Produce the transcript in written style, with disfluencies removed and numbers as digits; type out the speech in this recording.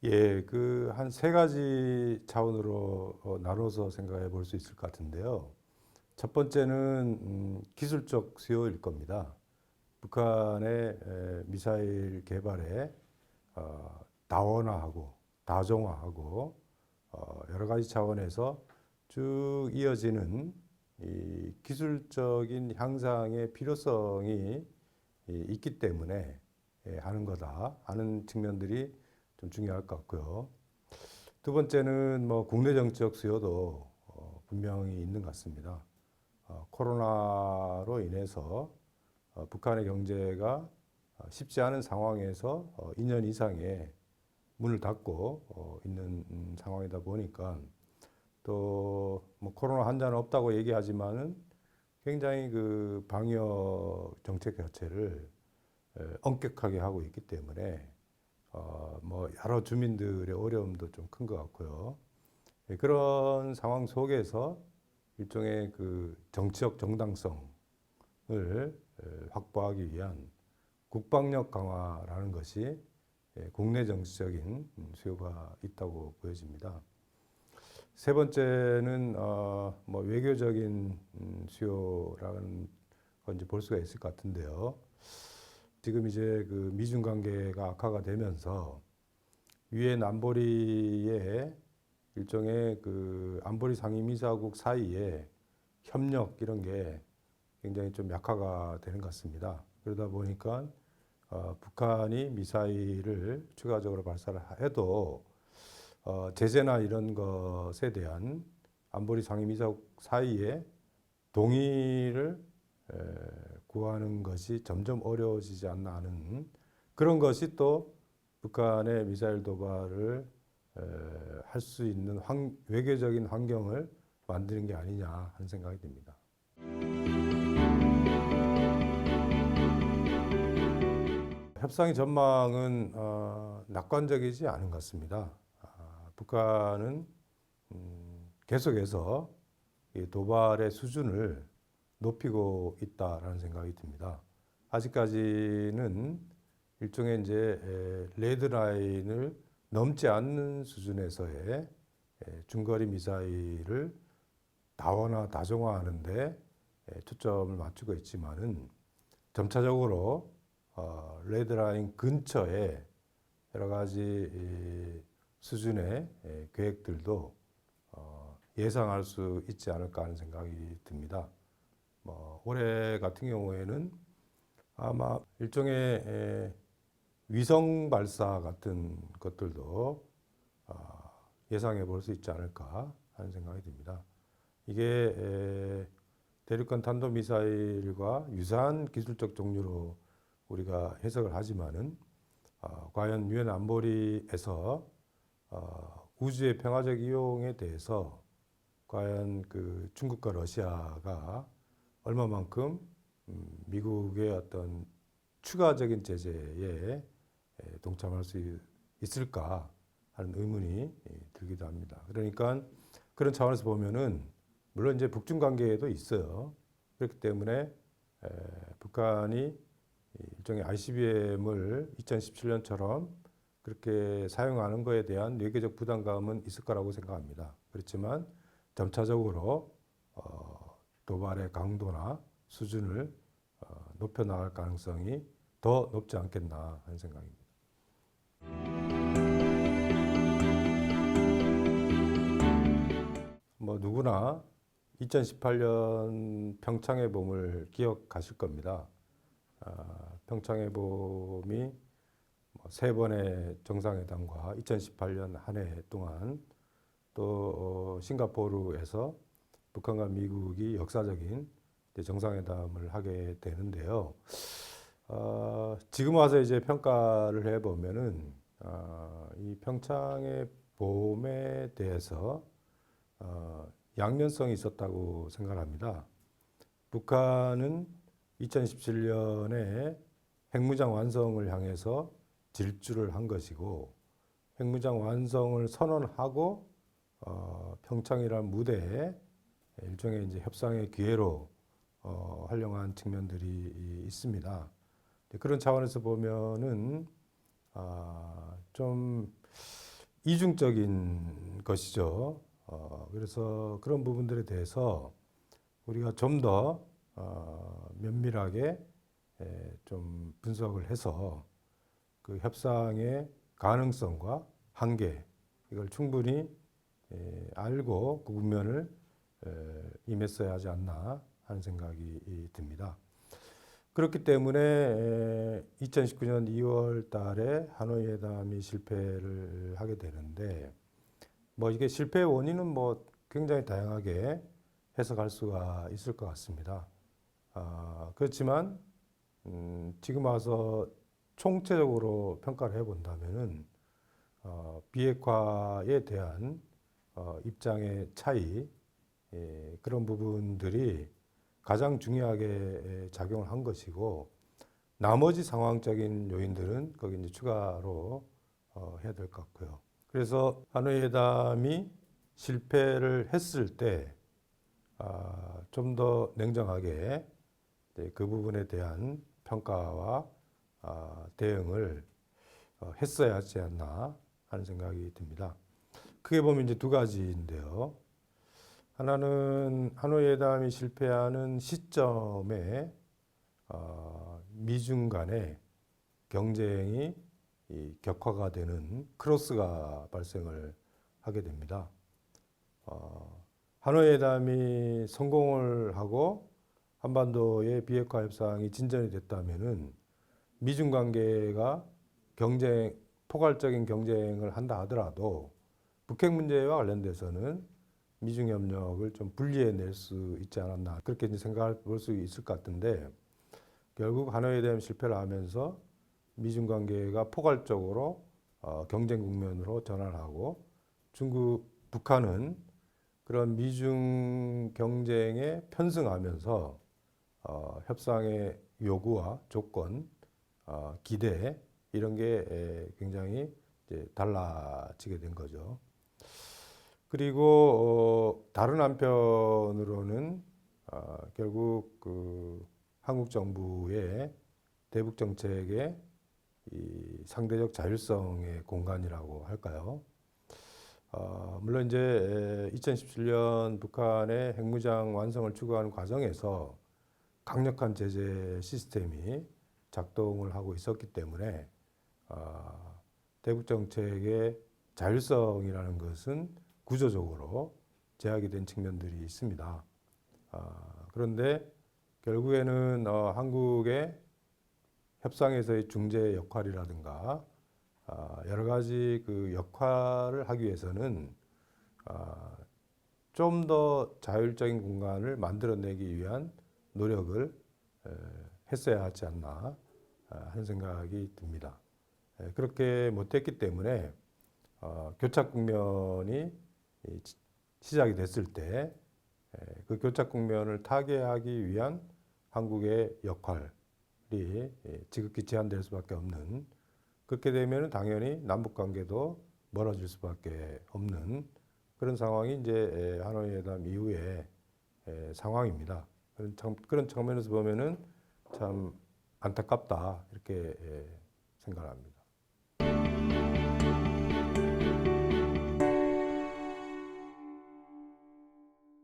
예, 그 한 세 가지 차원으로 나눠서 생각해 볼 수 있을 것 같은데요. 첫 번째는 기술적 수요일 겁니다. 북한의 미사일 개발에 다원화하고 다종화하고 여러 가지 차원에서 쭉 이어지는 이 기술적인 향상의 필요성이 있기 때문에 하는 거다 하는 측면들이 좀 중요할 것 같고요. 두 번째는 뭐 국내 정치적 수요도 분명히 있는 것 같습니다. 코로나로 인해서 북한의 경제가 쉽지 않은 상황에서 2년 이상의 문을 닫고 있는 상황이다 보니까 또 뭐 코로나 환자는 없다고 얘기하지만은 굉장히 그 방역 정책 자체를 엄격하게 하고 있기 때문에 뭐 여러 주민들의 어려움도 좀 큰 것 같고요. 그런 상황 속에서 일종의 그 정치적 정당성을 확보하기 위한 국방력 강화라는 것이 국내 정치적인 수요가 있다고 보여집니다. 세 번째는 뭐 외교적인 수요라는 건지 볼 수가 있을 것 같은데요. 지금 이제 그 미중 관계가 악화가 되면서 유엔 안보리의 일종의 그 안보리 상임이사국 사이에 협력 이런 게 굉장히 좀 약화가 되는 것 같습니다. 그러다 보니까 북한이 미사일을 추가적으로 발사를 해도 제재나 이런 것에 대한 안보리 상임이사국 사이에 동의를 구하는 것이 점점 어려워지지 않나 하는 그런 것이 또 북한의 미사일 도발을 할 수 있는 외교적인 환경을 만드는 게 아니냐 하는 생각이 듭니다. 협상의 전망은 낙관적이지 않은 것 같습니다. 북한은 계속해서 이 도발의 수준을 높이고 있다라는 생각이 듭니다. 아직까지는 일종의 이제 레드라인을 넘지 않는 수준에서의 중거리 미사일을 다원화, 다종화하는데 초점을 맞추고 있지만은 점차적으로 레드라인 근처에 여러 가지 수준의 계획들도 예상할 수 있지 않을까 하는 생각이 듭니다. 뭐 올해 같은 경우에는 아마 일종의 위성 발사 같은 것들도 예상해 볼 수 있지 않을까 하는 생각이 듭니다. 이게 대륙간 탄도미사일과 유사한 기술적 종류로 우리가 해석을 하지만은 과연 유엔 안보리에서 우주의 평화적 이용에 대해서 과연 그 중국과 러시아가 얼마만큼 미국의 어떤 추가적인 제재에 동참할 수 있을까 하는 의문이 들기도 합니다. 그러니까 그런 차원에서 보면은 물론 이제 북중 관계에도 있어요. 그렇기 때문에 북한이 일종의 ICBM을 2017년처럼 그렇게 사용하는 것에 대한 외교적 부담감은 있을 거라고 생각합니다. 그렇지만 점차적으로 도발의 강도나 수준을 높여 나갈 가능성이 더 높지 않겠나 하는 생각입니다. 뭐 누구나 2018년 평창의 봄을 기억하실 겁니다. 평창의 봄이 세 번의 정상회담과 2018년 한 해 동안 또 싱가포르에서 북한과 미국이 역사적인 정상회담을 하게 되는데요. 지금 와서 이제 평가를 해보면은 이 평창의 봄에 대해서 양면성이 있었다고 생각합니다. 북한은 2017년에 핵무장 완성을 향해서 질주를 한 것이고 핵무장 완성을 선언하고 평창이라는 무대에 일종의 이제 협상의 기회로 활용한 측면들이 있습니다. 그런 차원에서 보면은 좀 이중적인 것이죠. 그래서 그런 부분들에 대해서 우리가 좀 더 면밀하게 좀 분석을 해서 그 협상의 가능성과 한계 이걸 충분히 알고 그 국면을 임했어야 하지 않나 하는 생각이 듭니다. 그렇기 때문에 2019년 2월 달에 하노이 회담이 실패를 하게 되는데 뭐 이게 실패의 원인은 뭐 굉장히 다양하게 해석할 수가 있을 것 같습니다. 그렇지만 지금 와서 총체적으로 평가를 해본다면은 비핵화에 대한 입장의 차이 그런 부분들이 가장 중요하게 작용을 한 것이고 나머지 상황적인 요인들은 거기 이제 추가로 해야 될 것 같고요. 그래서 하노이 회담이 실패를 했을 때 좀 더 냉정하게 그 부분에 대한 평가와 대응을 했어야 하지 않나 하는 생각이 듭니다. 크게 보면 이제 두 가지인데요. 하나는 하노이 회담이 실패하는 시점에 미중 간의 경쟁이 격화가 되는 크로스가 발생을 하게 됩니다. 하노이 회담이 성공을 하고 한반도의 비핵화 협상이 진전이 됐다면은 미중 관계가 포괄적인 경쟁을 한다 하더라도 북핵 문제와 관련돼서는 미중 협력을 좀 분리해낼 수 있지 않았나 그렇게 이제 생각을 볼 수 있을 것 같은데 결국 하노이에 대한 실패를 하면서 미중 관계가 포괄적으로 경쟁 국면으로 전환하고 북한은 그런 미중 경쟁에 편승하면서 협상의 요구와 조건, 기대 이런 게 굉장히 이제 달라지게 된 거죠. 그리고 다른 한편으로는 결국 그 한국 정부의 대북 정책의 이 상대적 자율성의 공간이라고 할까요? 물론 이제 2017년 북한의 핵무장 완성을 추구하는 과정에서 강력한 제재 시스템이 작동을 하고 있었기 때문에 대북 정책의 자율성이라는 것은 구조적으로 제약이 된 측면들이 있습니다. 그런데 결국에는 한국의 협상에서의 중재 역할이라든가 여러 가지 그 역할을 하기 위해서는 좀 더 자율적인 공간을 만들어내기 위한 노력을 했어야 하지 않나 하는 생각이 듭니다. 그렇게 못했기 때문에 교착 국면이 시작이 됐을 때 그 교착 국면을 타개하기 위한 한국의 역할이 지극히 제한될 수밖에 없는 그렇게 되면 당연히 남북 관계도 멀어질 수밖에 없는 그런 상황이 이제 하노이 회담 이후의 상황입니다. 그런 측면에서 보면은 참 안타깝다 이렇게 생각합니다.